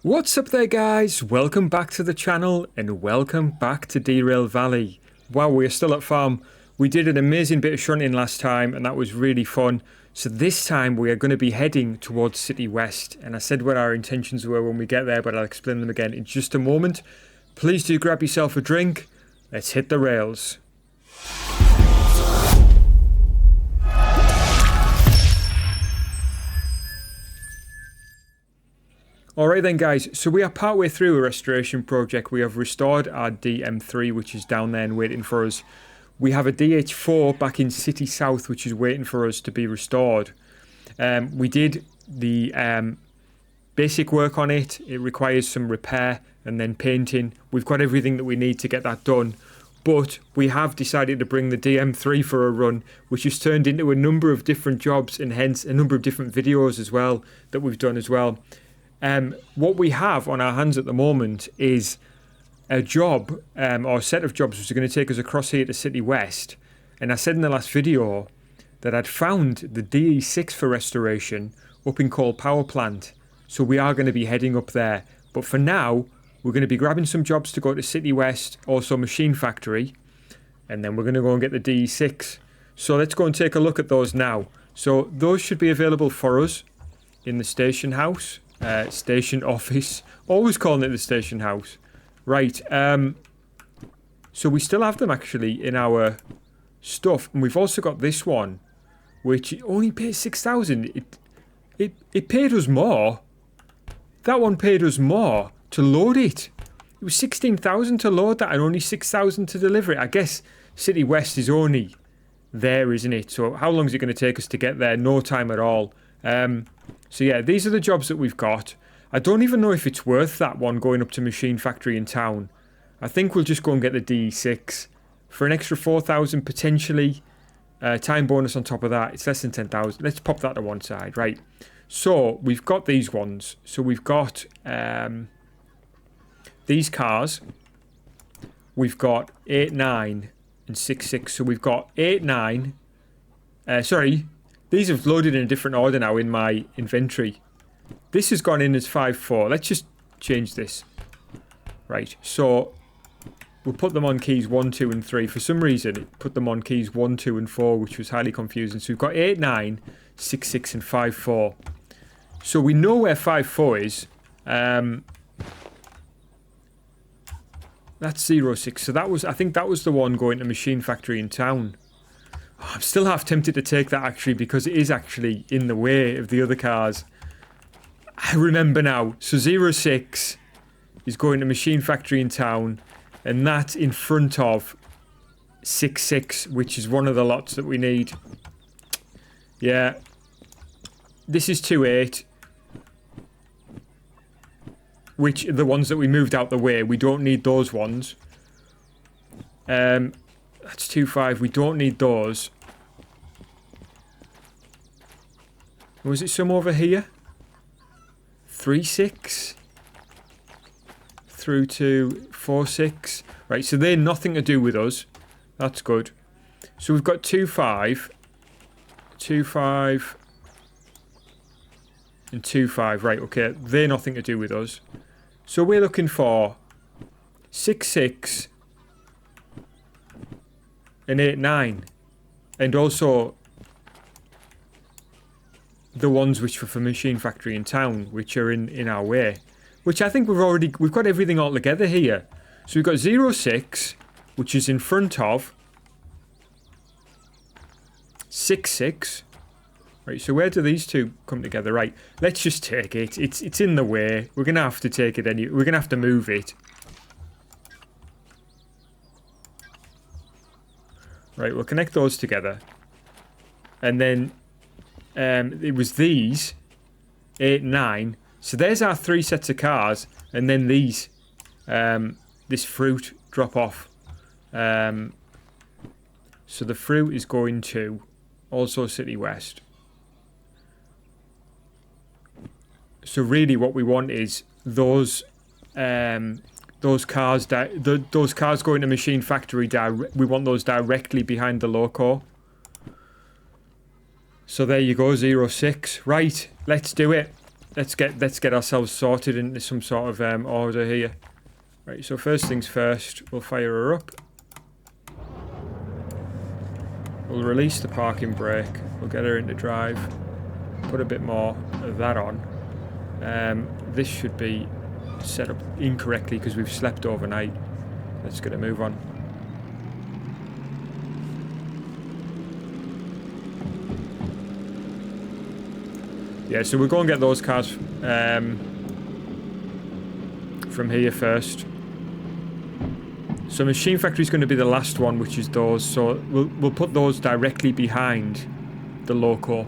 What's up there guys, welcome back to the channel and welcome back to Derail Valley. Wow, we're still at farm. We did an amazing bit of shunting last time and that was really fun. So this time we are going to be heading towards City West, and I said what our intentions were when we get there, but I'll explain them again in just a moment. Please do grab yourself a drink. Let's hit the rails. Alright then guys, so we are partway through a restoration project. We have restored our DM3, which is down there and waiting for us. We have a DH4 back in City South, which is waiting for us to be restored. We did the basic work on it. It requires some repair and then painting. We've got everything that we need to get that done. But we have decided to bring the DM3 for a run, which has turned into a number of different jobs and hence a number of different videos as well that we've done as well. What we have on our hands at the moment is a job or a set of jobs which are going to take us across here to City West. And I said in the last video that I'd found the DE6 for restoration up in Coal Power Plant. So we are going to be heading up there. But for now, we're going to be grabbing some jobs to go to City West, also Machine Factory. And then we're going to go and get the DE6. So let's go and take a look at those now. So those should be available for us in the station house. Station office, always calling it the station house. Right, so we still have them actually in our stuff, and we've also got this one which only pays 6,000. It paid us more. That one paid us more to load it. It was 16,000 to load that and only 6,000 to deliver it. I guess City West is only there, isn't it? So how long is it going to take us to get there? No time at all. So yeah, these are the jobs that we've got. I don't even know if it's worth that one going up to Machine Factory in town. I think we'll just go and get the DE6 for an extra 4,000 potentially. Time bonus on top of that. It's less than 10,000. Let's pop that to one side, right? So we've got these ones. So we've got these cars. We've got 8, 9 and 6, 6. So we've got 8, 9. Sorry. These have loaded in a different order now in my inventory. This has gone in as 5, 4. Let's just change this. Right, so we'll put them on keys 1, 2 and 3. For some reason, it put them on keys 1, 2 and 4, which was highly confusing. So we've got 8, 9, 6, 6 and 5, 4. So we know where 5, 4 is. That's 0, 6. So that was, I think that was the one going to Machine Factory in town. Oh, I'm still half tempted to take that actually because it is actually in the way of the other cars. I remember now. So 06 is going to Machine Factory in town, and that's in front of 66, which is one of the lots that we need. Yeah. This is 28, which are the ones that we moved out the way. We don't need those ones. That's 2-5. We don't need those. Was it some over here? 3-6 through to 4-6. Right, so they're nothing to do with us. That's good. So we've got 2-5, 2-5, and 2-5. Right, okay. They're nothing to do with us. So we're looking for 6-6. And 8, 9. And also the ones which were for Machine Factory in town, which are in our way. Which I think we've got everything all together here. So we've got 06, which is in front of 6-6. Right, so where do these two come together? Right, let's just take it. It's in the way. We're gonna have to take it anyway. We're gonna have to move it. Right, we'll connect those together. And then it was these 8, 9. So there's our 3 sets of cars, and then these this fruit drop off. So the fruit is going to also City West. So really what we want is those cars going to Machine Factory, we want those directly behind the loco. So there you go, 06. Right, let's do it. let's get ourselves sorted into some sort of order here. Right, so first things first, we'll fire her up. We'll release the parking brake. We'll get her into drive. Put a bit more of that on. This should be set up incorrectly because we've slept overnight. Let's get a move on. Yeah, so we'll go and get those cars from here first. So Machine Factory is going to be the last one, which is those. So we'll put those directly behind the loco.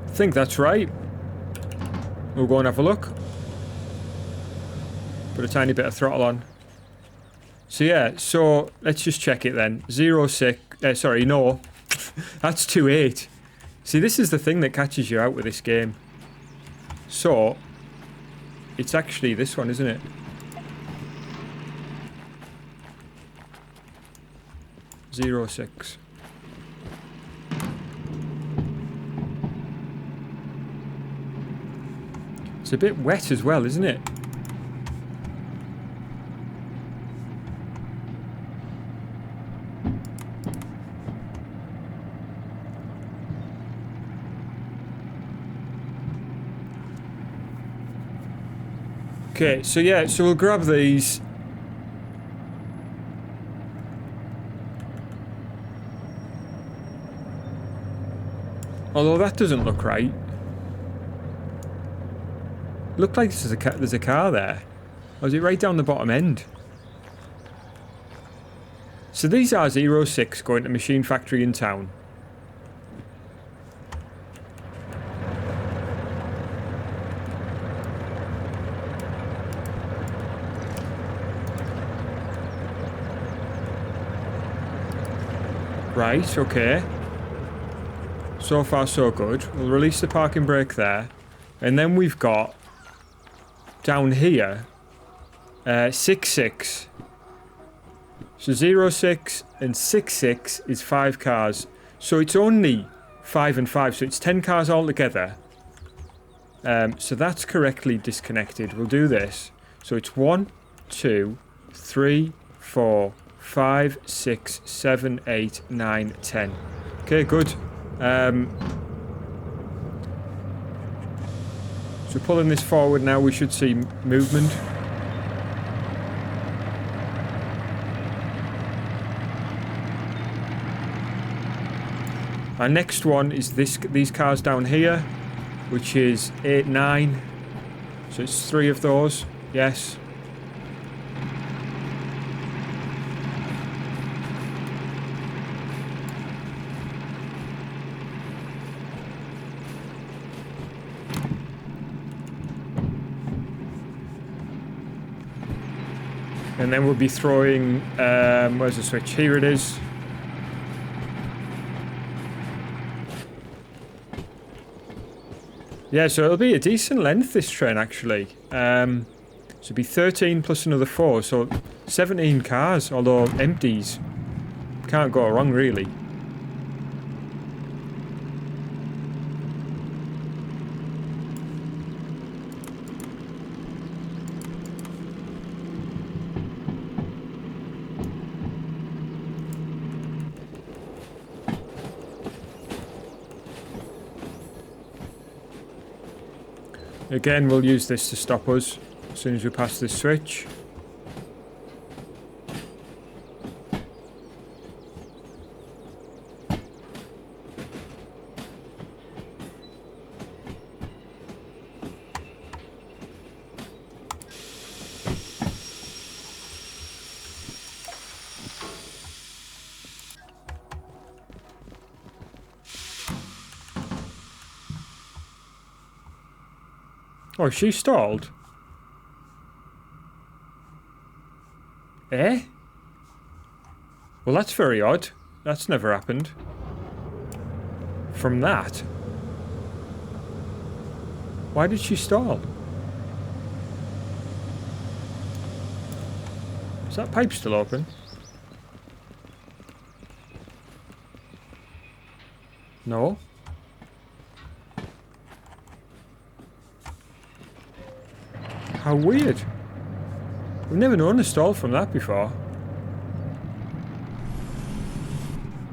I think that's right. We'll go and have a look. Put a tiny bit of throttle on. So yeah, so let's just check it then. 06, sorry, no. That's 28. See, this is the thing that catches you out with this game. So, it's actually this one, isn't it? Zero 06. It's a bit wet as well, isn't it? Okay, so yeah, so we'll grab these. Although that doesn't look right. Looked like there's a car there. Or is it right down the bottom end? So these are 06 going to Machine Factory in town. Right, okay. So far so good. We'll release the parking brake there. And then we've got down here 66. So 06 and 66 is 5 cars. So it's only 5 and 5, so it's 10 cars altogether. So that's correctly disconnected. We'll do this. So it's 1, 2, 3, 4, 5, 6, 7, 8, 9, 10. Okay, good. So pulling this forward now, we should see movement. Our next one is these cars down here, which is 8, 9. So it's 3 of those. Yes. And then we'll be throwing, where's the switch? Here it is. Yeah, so it'll be a decent length, this train, actually. So it'll be 13 plus another 4, so 17 cars, although empties. Can't go wrong, really. Again, we'll use this to stop us as soon as we pass this switch. Oh, she stalled? Eh? Well, that's very odd. That's never happened. From that? Why did she stall? Is that pipe still open? No. How weird. We've never known a stall from that before.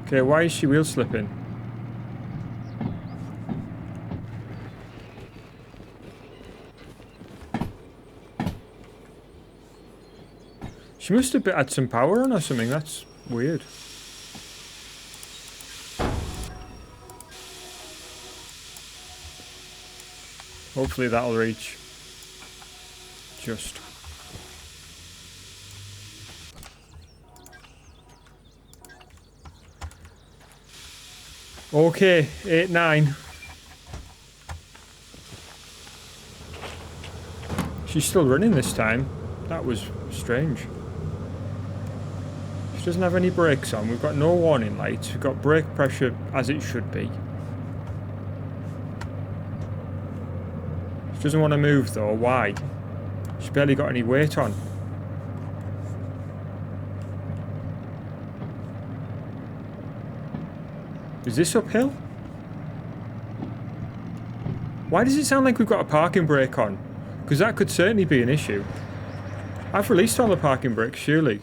Okay, why is she wheel slipping? She must have had some power on or something. That's weird. Hopefully that'll reach. Just. Okay, 8, 9. She's still running this time. That was strange. She doesn't have any brakes on. We've got no warning lights. We've got brake pressure as it should be. She doesn't want to move though. Why? She's barely got any weight on. Is this uphill? Why does it sound like we've got a parking brake on? Because that could certainly be an issue. I've released all the parking brakes, surely.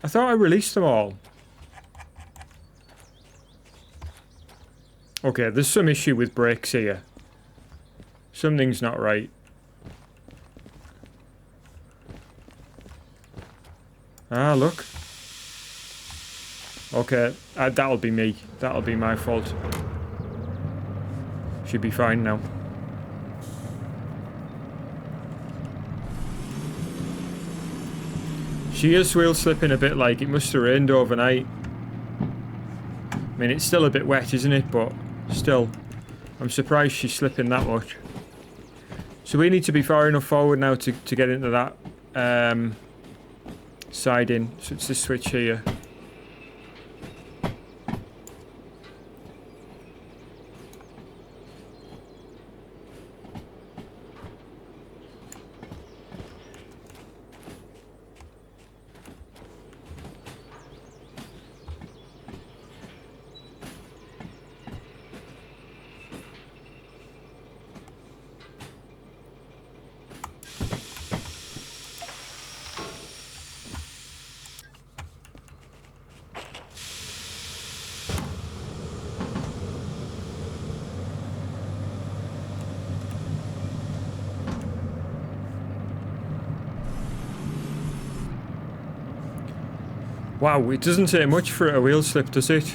I thought I released them all. Okay, there's some issue with brakes here. Something's not right. Ah, look. Okay, that'll be me. That'll be my fault. Should be fine now. She is wheel slipping a bit, like it must have rained overnight. I mean, it's still a bit wet, isn't it? But still, I'm surprised she's slipping that much. So we need to be far enough forward now to get into that siding. So it's this switch here. Wow, it doesn't take much for a wheel slip, does it?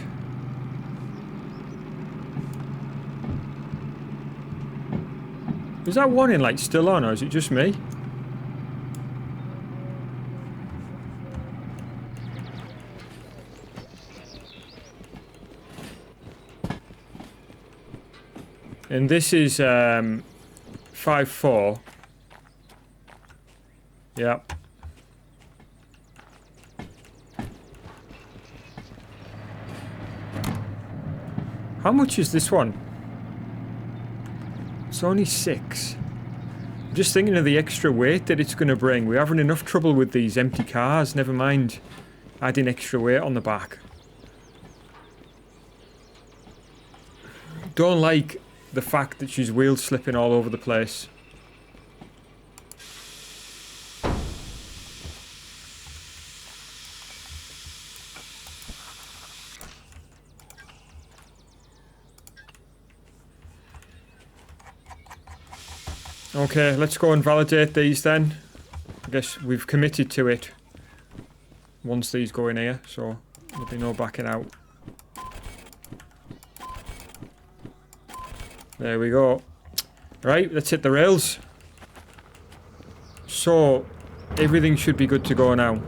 Is that warning light still on, or is it just me? And this is 5-4. Yep. How much is this one? It's only 6. I'm just thinking of the extra weight that it's going to bring. We're having enough trouble with these empty cars, never mind adding extra weight on the back. Don't like the fact that she's wheel slipping all over the place. Okay, let's go and validate these then. I guess we've committed to it once these go in here, so there'll be no backing out. There we go. Right, let's hit the rails. So, everything should be good to go now.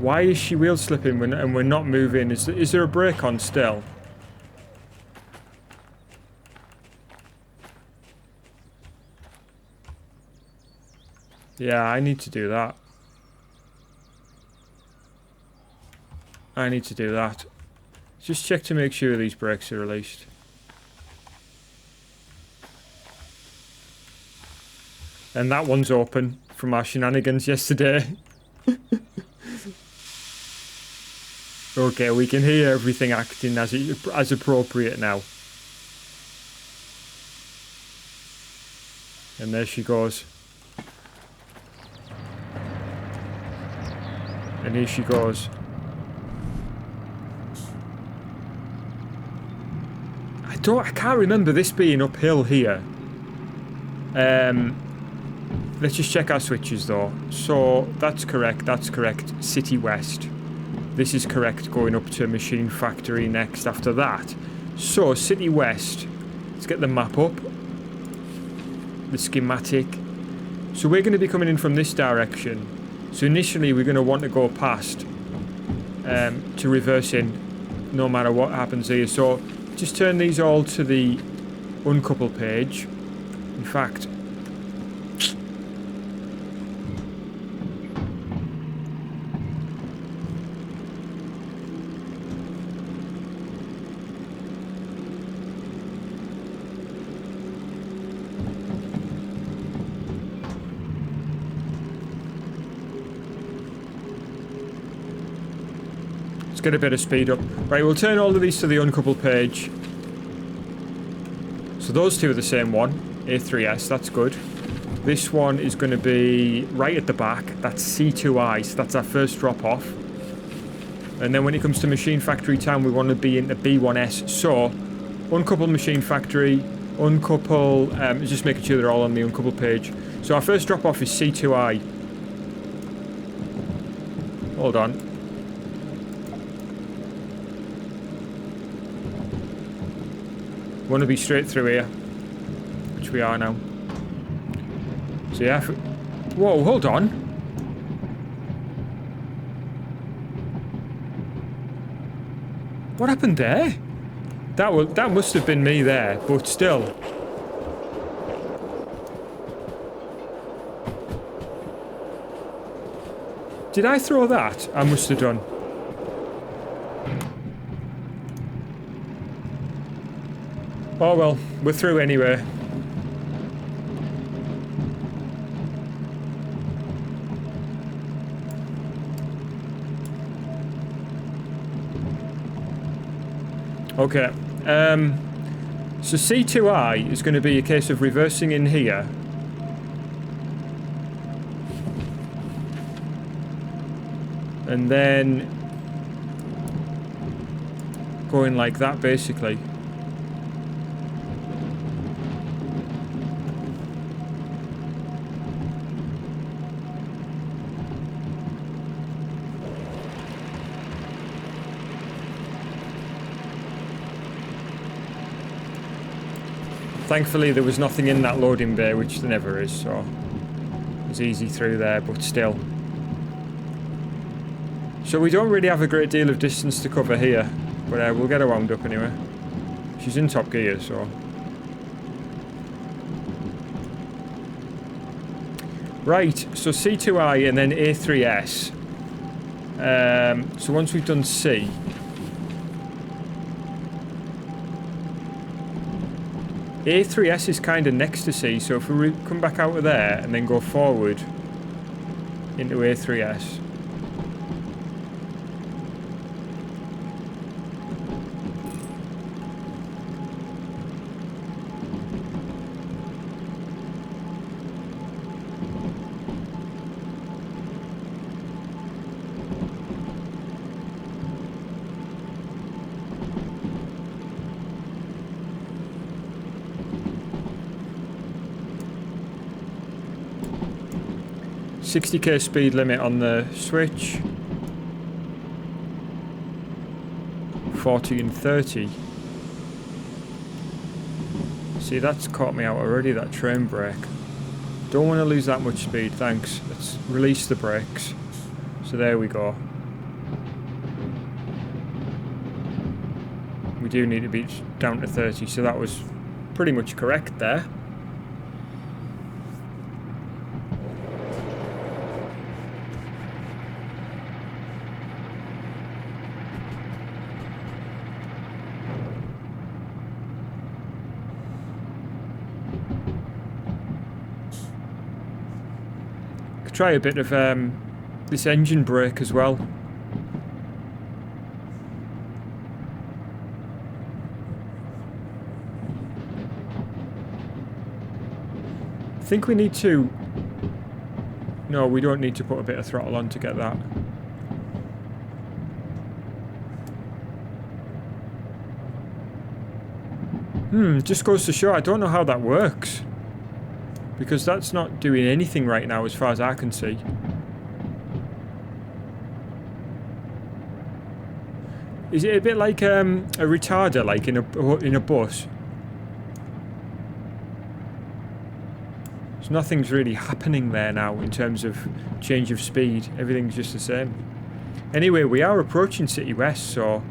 Why is she wheel slipping and we're not moving? Is there a brake on still? Yeah, I need to do that. I need to do that. Just check to make sure these brakes are released. And that one's open from our shenanigans yesterday. Okay, we can hear everything acting as appropriate now. And there she goes. And here she goes. I can't remember this being uphill here. Let's just check our switches though. So that's correct, that's correct. City West. This is correct, going up to Machine Factory next after that. So City West. Let's get the map up. The schematic. So we're going to be coming in from this direction. So initially we're going to want to go past to reverse in no matter what happens here. So just turn these all to the uncouple page. In fact, let's get a bit of speed up. Right, we'll turn all of these to the uncoupled page. So those two are the same one, A3S, that's good. This one is going to be right at the back, that's C2I, so that's our first drop off. And then when it comes to Machine Factory Town, we want to be into B1S. So, uncouple Machine Factory, uncouple, just making sure they're all on the uncoupled page. So our first drop off is C2I. Hold on. Want to be straight through here, which we are now. So yeah, whoa, hold on. What happened there? That must have been me there, but still. Did I throw that? I must have done. Oh well, we're through anyway. Okay, so C2I is going to be a case of reversing in here. And then going like that, basically. Thankfully there was nothing in that loading bay, which there never is, so it was easy through there, but still. So we don't really have a great deal of distance to cover here, but we'll get her wound up anyway. She's in top gear, so. Right, so C2I and then A3S. So once we've done C, A3S is kind of next to C, so if we come back out of there and then go forward into A3S. .60k speed limit on the switch. 40 and 30. See, that's caught me out already, that train brake. Don't want to lose that much speed, thanks. Let's release the brakes. So there we go. we do need to be down to 30, so that was pretty much correct there. Could try a bit of this engine brake as well. I think we need to... No, we don't need to put a bit of throttle on to get that. Just goes to show I don't know how that works. Because that's not doing anything right now as far as I can see. Is it a bit like a retarder, like in a bus? So nothing's really happening there now in terms of change of speed. Everything's just the same. Anyway, we are approaching City West, so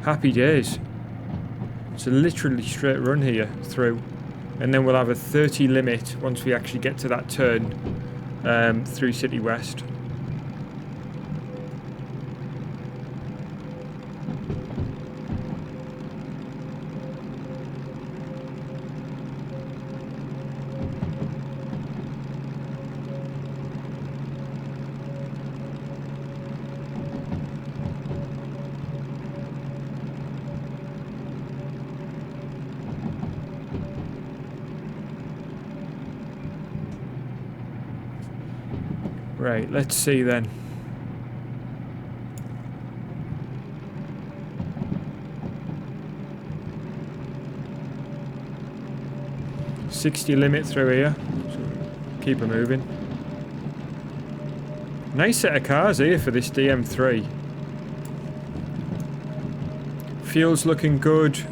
happy days. It's a literally straight run here through. And then we'll have a 30 limit once we actually get to that turn through City West. Right, let's see then. $60 limit through here, so keep it moving. Nice set of cars here for this DM3. Fuel's looking good.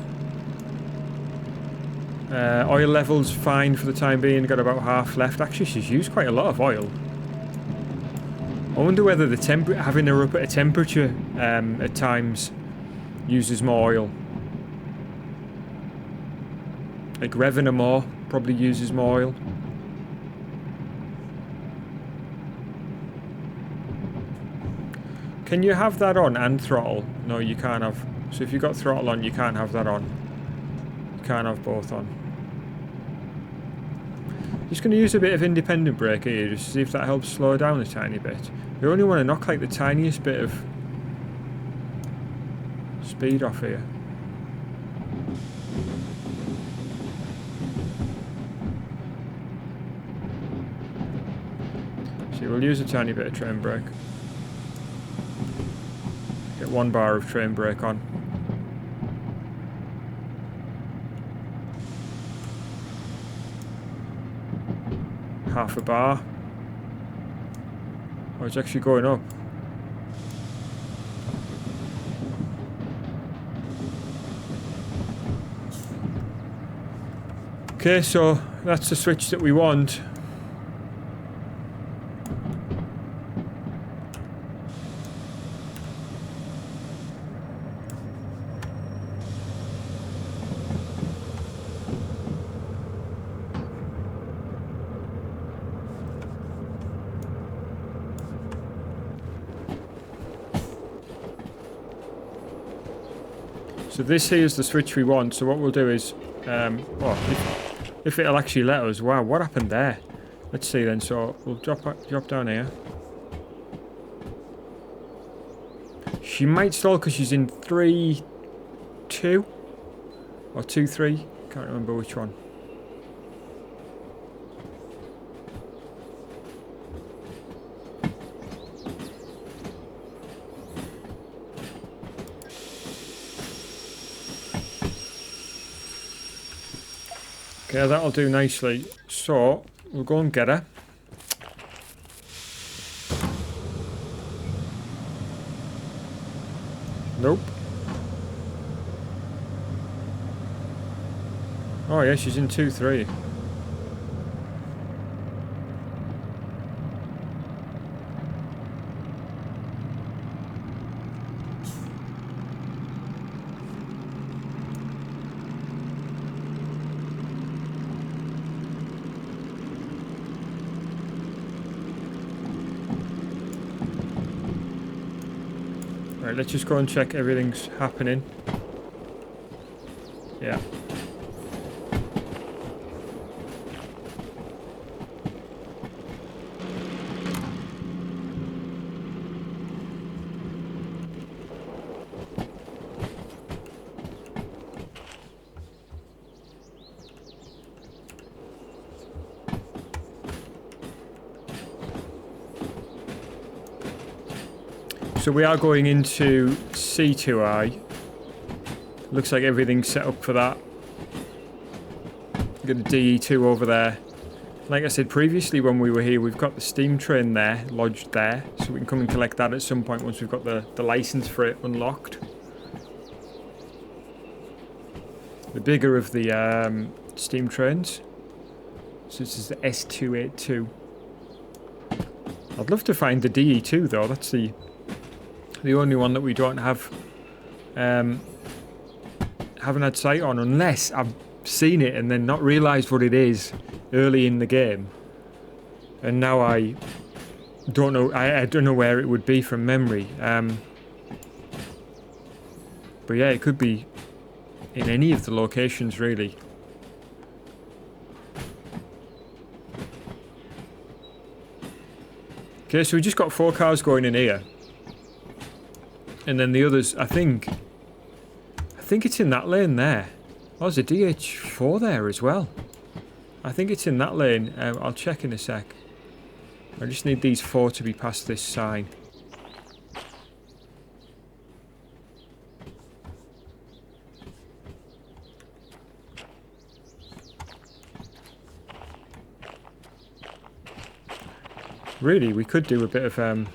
Oil level's fine for the time being, got about half left. Actually, she's used quite a lot of oil. I wonder whether the having her up at a temperature at times uses more oil. Like revving her more probably uses more oil. Can you have that on and throttle? No, you can't have. So if you've got throttle on, you can't have that on. You can't have both on. Just going to use a bit of independent brake here just to see if that helps slow down a tiny bit. We only want to knock like the tiniest bit of speed off here. See, we'll use a tiny bit of train brake. Get 1 bar of train brake on. Half a bar. Oh, it's actually going up. Okay, so that's the switch that we want. So this here is the switch we want. So what we'll do is, if it'll actually let us. Wow, what happened there? Let's see then. So we'll drop down here. She might stall because she's in 3-2 or 2-3. Can't remember which one. Okay, that'll do nicely. So, we'll go and get her. Nope. Oh yeah, she's in 2-3. Alright, let's just go and check everything's happening. Yeah. So we are going into C2I. Looks like everything's set up for that. We've got a DE2 over there. Like I said previously when we were here, we've got the steam train there, lodged there. So we can come and collect that at some point once we've got the license for it unlocked. The bigger of the steam trains. So this is the S282. I'd love to find the DE2 though. That's the only one that we don't have, haven't had sight on, unless I've seen it and then not realised what it is early in the game, and now I don't know. I don't know where it would be from memory. But yeah, it could be in any of the locations really. Okay, so we just got 4 cars going in here. And then the others, I think it's in that lane there. Oh, there's a DH4 there as well. I think it's in that lane. I'll check in a sec. I just need these 4 to be past this sign. Really, we could do a bit of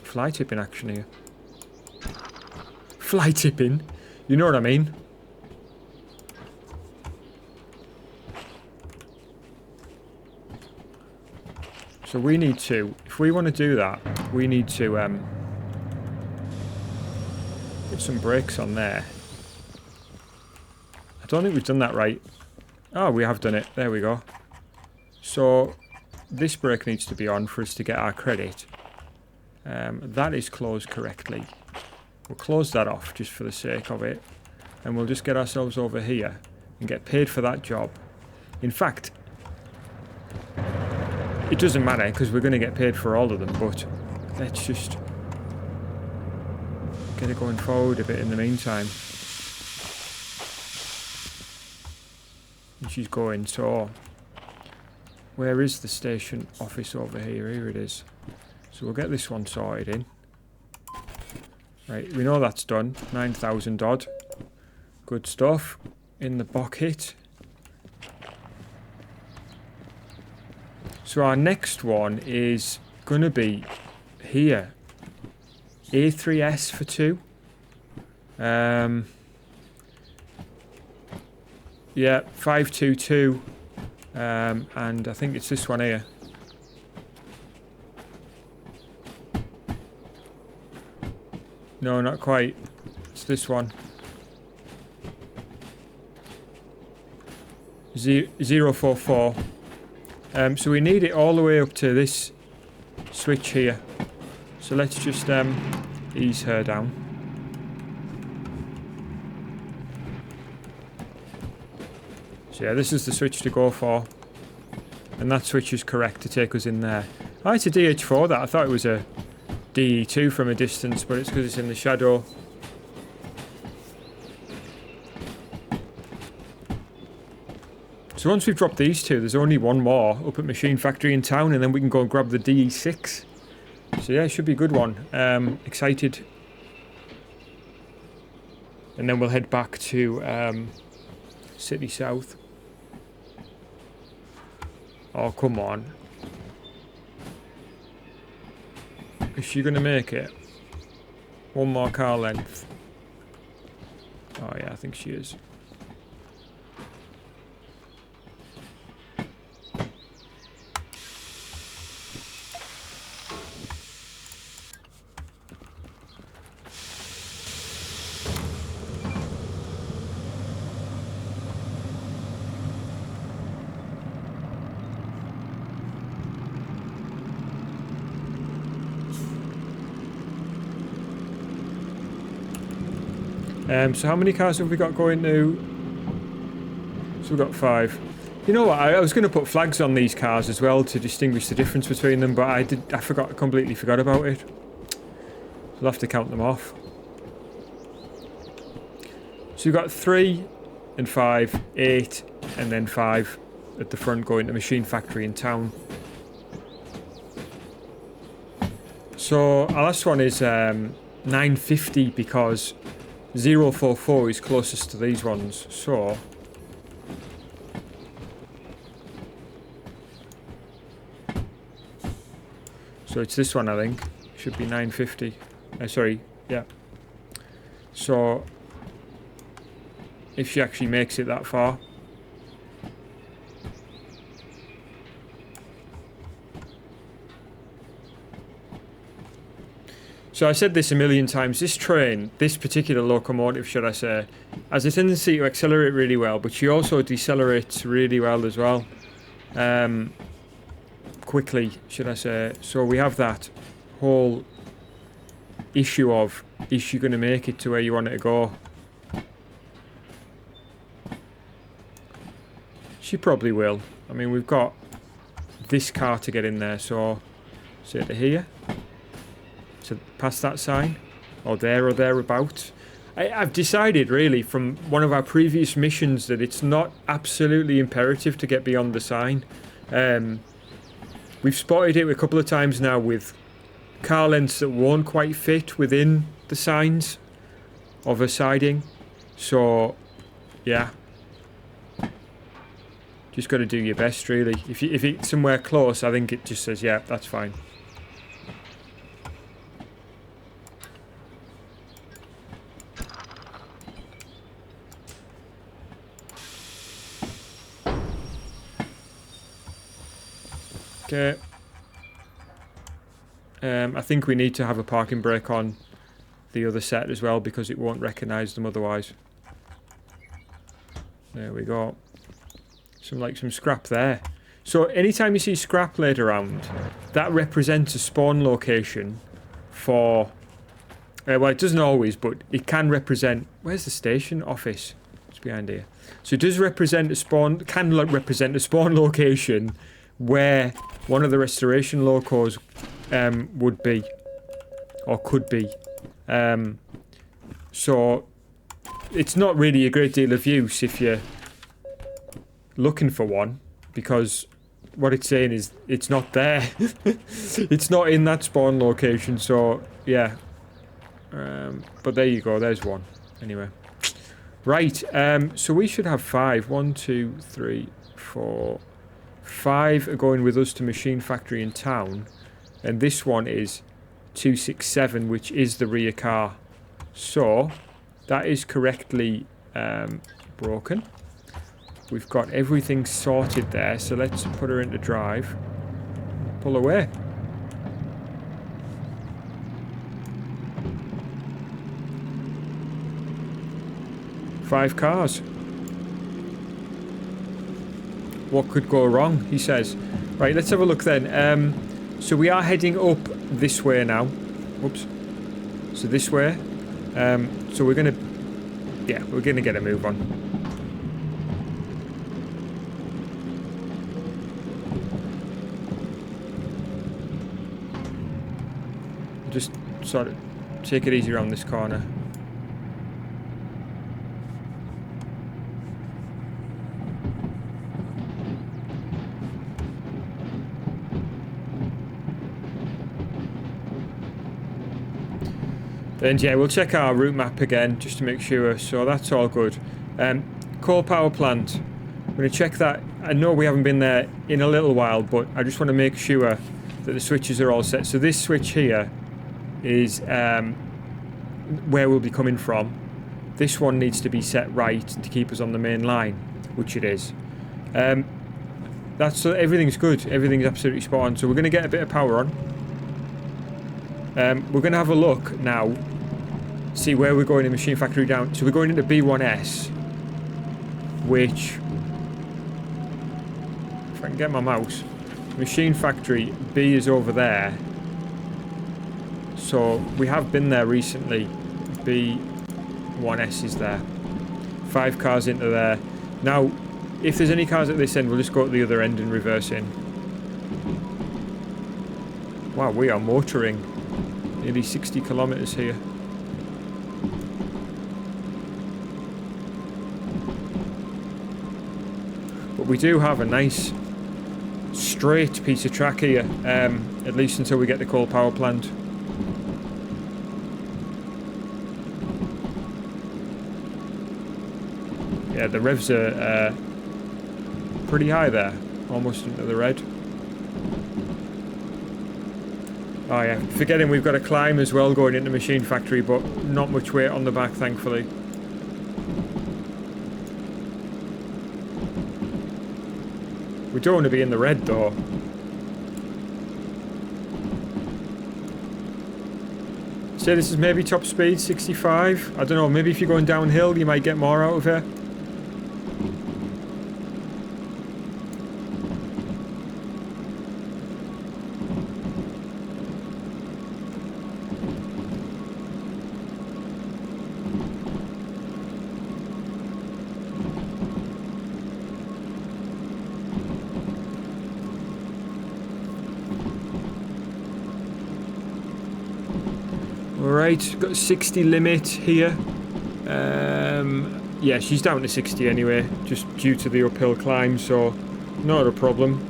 fly tipping action here. Fly tipping? You know what I mean? So we need to, if we want to do that, we need to put some brakes on there. I don't think we've done that right. Oh, we have done it. There we go. So this brake needs to be on for us to get our credit. That is closed correctly. We'll close that off just for the sake of it. And we'll just get ourselves over here and get paid for that job. In fact, it doesn't matter because we're going to get paid for all of them, but let's just get it going forward a bit in the meantime. And she's going, so where is the station office over here? Here it is. So we'll get this one sorted in. Right, we know that's done. 9,000 odd. Good stuff. In the bucket. So our next one is going to be here. A3S for 2. Yeah, 522. And I think it's this one here. No, not quite. It's this one. 044. So we need it all the way up to this switch here. So let's just ease her down. So yeah, this is the switch to go for. And that switch is correct to take us in there. Oh, it's a DH4 that. I thought it was a DE2 from a distance, but it's because it's in the shadow. So once we've dropped these 2, there's only one more up at Machine Factory in town, and then we can go and grab the DE6. So yeah, it should be a good one. Excited. And then we'll head back to City South. Oh, come on. Is she going to make it? One more car length. Oh yeah, I think she is. So how many cars have we got going to? So we've got 5. You know what? I was going to put flags on these cars as well to distinguish the difference between them, but I completely forgot about it. So I'll have to count them off. So we've got 3 and 5, 8, and then 5 at the front going to Machine Factory in town. So our last one is 950 because 044 is closest to these ones. So it's this one, I think. Should be 950. Sorry, yeah. So if she actually makes it that far. So I said this a million times, this train, this particular locomotive, should I say, has a tendency to accelerate really well, but she also decelerates really well as well. Quickly, should I say. So we have that whole issue of, is she going to make it to where you want it to go? She probably will. I mean, we've got this car to get in there, so say to here. So past that sign, or there or thereabouts. I've decided really from one of our previous missions that it's not absolutely imperative to get beyond the sign. We've spotted it a couple of times now with car lengths that won't quite fit within the signs of a siding. So, yeah. Just got to do your best, really. If it's somewhere close, I think it just says, yeah, that's fine. Okay. I think we need to have a parking brake on the other set as well because it won't recognise them otherwise. There we go. Some scrap there. So anytime you see scrap laid around, that represents a spawn location for... well, it doesn't always, but it can represent... Where's the station office? It's behind here. So it does represent a spawn... Can represent a spawn location where one of the restoration locos would be, or could be. So it's not really a great deal of use if you're looking for one, because what it's saying is it's not there. It's not in that spawn location, so yeah. But there you go, there's one. Anyway. Right, so we should have 5. 1, 2, 3, 4... 5 are going with us to Machine Factory in town, and this one is 267, which is the rear car. So that is correctly broken. We've got everything sorted there, so let's put her into drive. Pull away. Five cars. What could go wrong, he says. Right, let's have a look then. So we are heading up this way now. Oops. So this way. So we're going to... Yeah, we're going to get a move on. Just sort of take it easy around this corner. And yeah, we'll check our route map again just to make sure. So that's all good. Coal power plant. I'm going to check that. I know we haven't been there in a little while, but I just want to make sure that the switches are all set. So this switch here is where we'll be coming from. This one needs to be set right to keep us on the main line, which it is. That's everything's good. Everything's absolutely spot on. So we're going to get a bit of power on. We're going to have a look now, see where we're going in Machine Factory down. So we're going into B1S, which, if I can get my mouse, Machine Factory B is over there. So we have been there recently. B, 1S is there. 5 cars into there. Now, if there's any cars at this end, we'll just go to the other end and reverse in. Wow, we are motoring. Nearly 60 kilometers here. But we do have a nice straight piece of track here, at least until we get the coal power plant. Yeah, the revs are pretty high there, almost into the red. Oh yeah, forgetting we've got a climb as well going into Machine Factory, but not much weight on the back, thankfully. We don't want to be in the red though. Say this is maybe top speed, 65. I don't know, maybe if you're going downhill you might get more out of it. Alright, got a 60 limit here. Yeah, she's down to 60 anyway, just due to the uphill climb, so not a problem.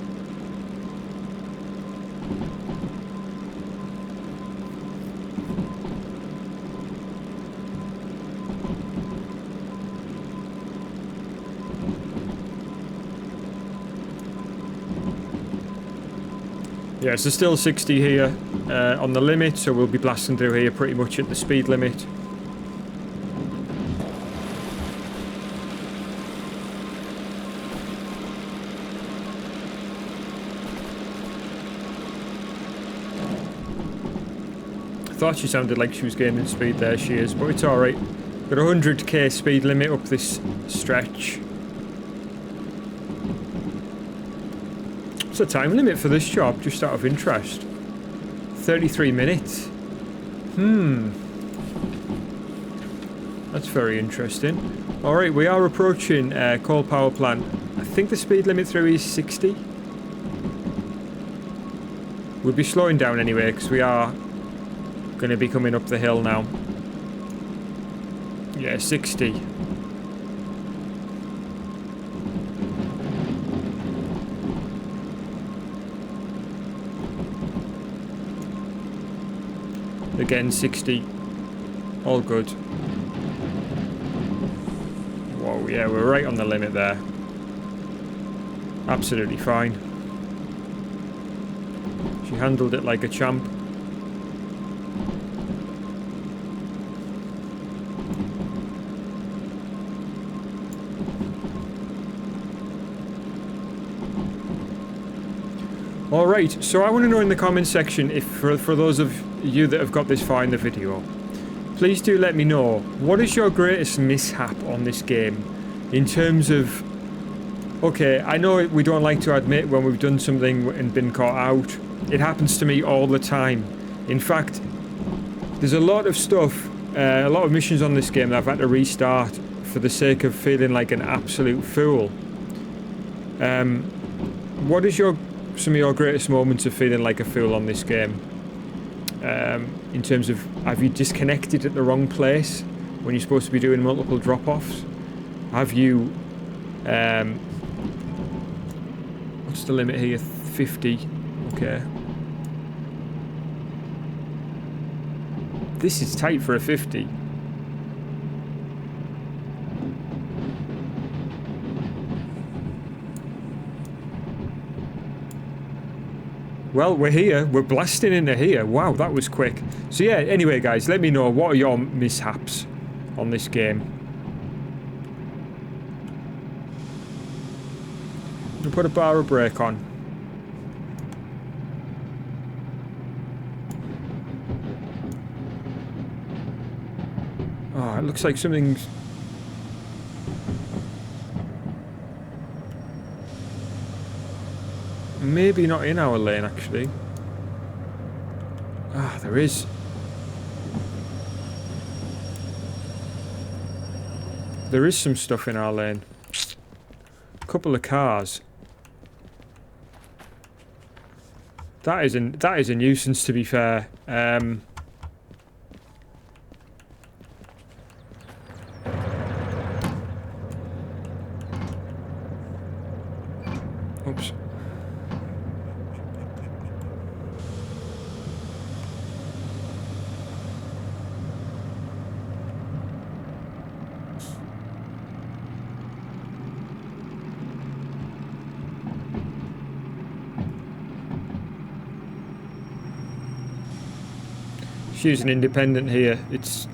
Yeah, so still 60 here on the limit, so we'll be blasting through here pretty much at the speed limit. I thought she sounded like she was gaining speed there, she is, but it's alright. Got a 100k speed limit up this stretch. What's the time limit for this job, just out of interest? 33 minutes. That's very interesting. Alright, we are approaching coal power plant. I think the speed limit through is 60. We'll be slowing down anyway, because we are going to be coming up the hill now. Yeah, 60. Again, 60. All good. Whoa, yeah, we're right on the limit there. Absolutely fine. She handled it like a champ. Alright, so I want to know in the comment section, if for those of you that have got this far in the video, please do let me know, what is your greatest mishap on this game? In terms of, okay, I know we don't like to admit when we've done something and been caught out. It happens to me all the time. In fact, there's a lot of stuff, a lot of missions on this game that I've had to restart for the sake of feeling like an absolute fool. What is some of your greatest moments of feeling like a fool on this game? In terms of, have you disconnected at the wrong place when you're supposed to be doing multiple drop-offs? Have you, what's the limit here? 50. Okay. This is tight for a 50. Well, we're here. We're blasting into here. Wow, that was quick. So yeah, anyway, guys, let me know, what are your mishaps on this game? We'll put a bar of brake on. Oh, it looks like something's... maybe not in our lane, actually. Ah, there is. There is some stuff in our lane. A couple of cars. That is a nuisance, to be fair. Oops. She's an independent here. It's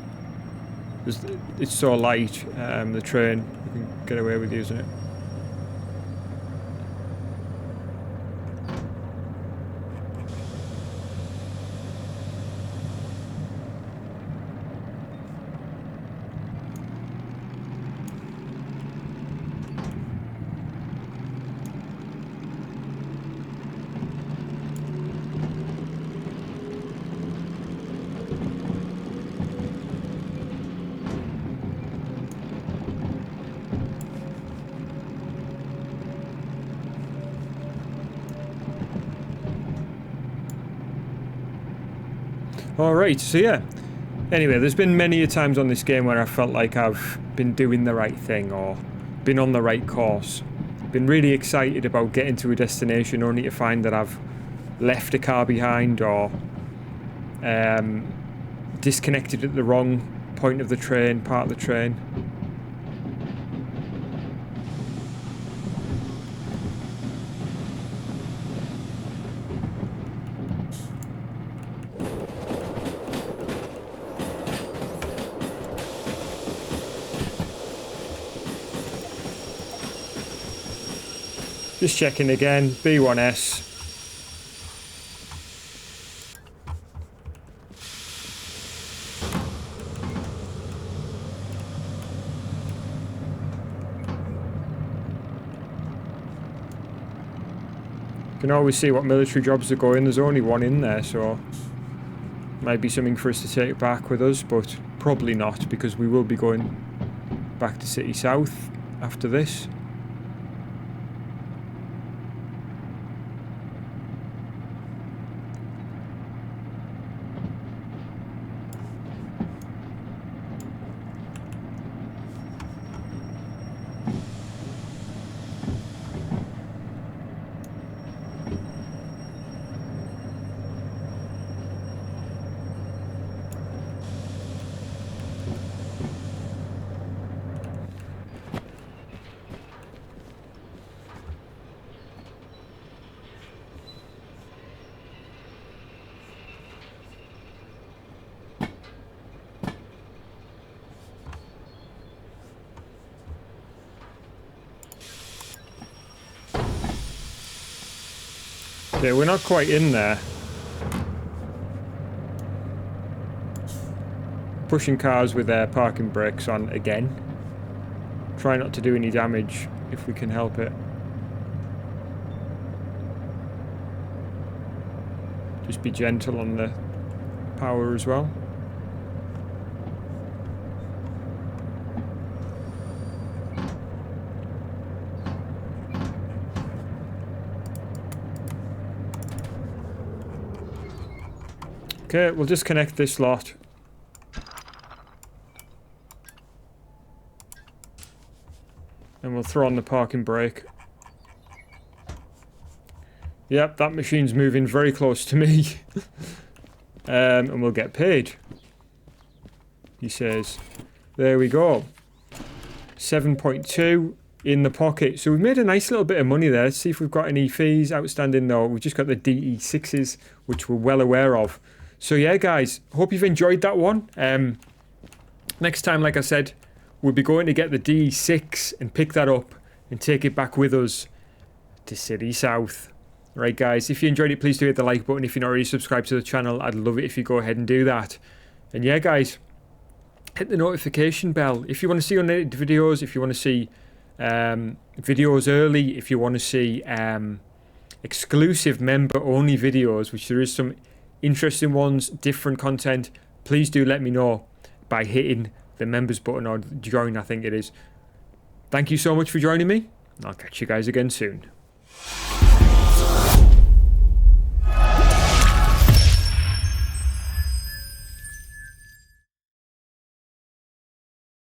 so light. The train, we can get away with using it. Alright, so yeah. Anyway, there's been many a times on this game where I felt like I've been doing the right thing or been on the right course. Been really excited about getting to a destination only to find that I've left a car behind or disconnected at the wrong point of the train, part of the train. Just checking again, B1S. You can always see what military jobs are going. There's only one in there, so might be something for us to take back with us, but probably not, because we will be going back to City South after this. Yeah, we're not quite in there. Pushing cars with their parking brakes on again. Try not to do any damage if we can help it. Just be gentle on the power as well. Okay, we'll disconnect this lot. And we'll throw on the parking brake. Yep, that machine's moving very close to me. And we'll get paid. He says. There we go. 7.2 in the pocket. So we've made a nice little bit of money there. Let's see if we've got any fees outstanding though. We've just got the DE6s, which we're well aware of. So yeah, guys, hope you've enjoyed that one. Next time, like I said, we'll be going to get the DE6 and pick that up and take it back with us to City South. Right, guys, if you enjoyed it, please do hit the like button. If you're not already subscribed to the channel, I'd love it if you go ahead and do that. And yeah, guys, hit the notification bell. If you want to see unedited videos, if you want to see videos early, if you want to see exclusive member-only videos, which there is some interesting ones, different content, please do let me know by hitting the the members button, or join, I think it is. Thank you so much for joining me. I'll catch you guys again soon.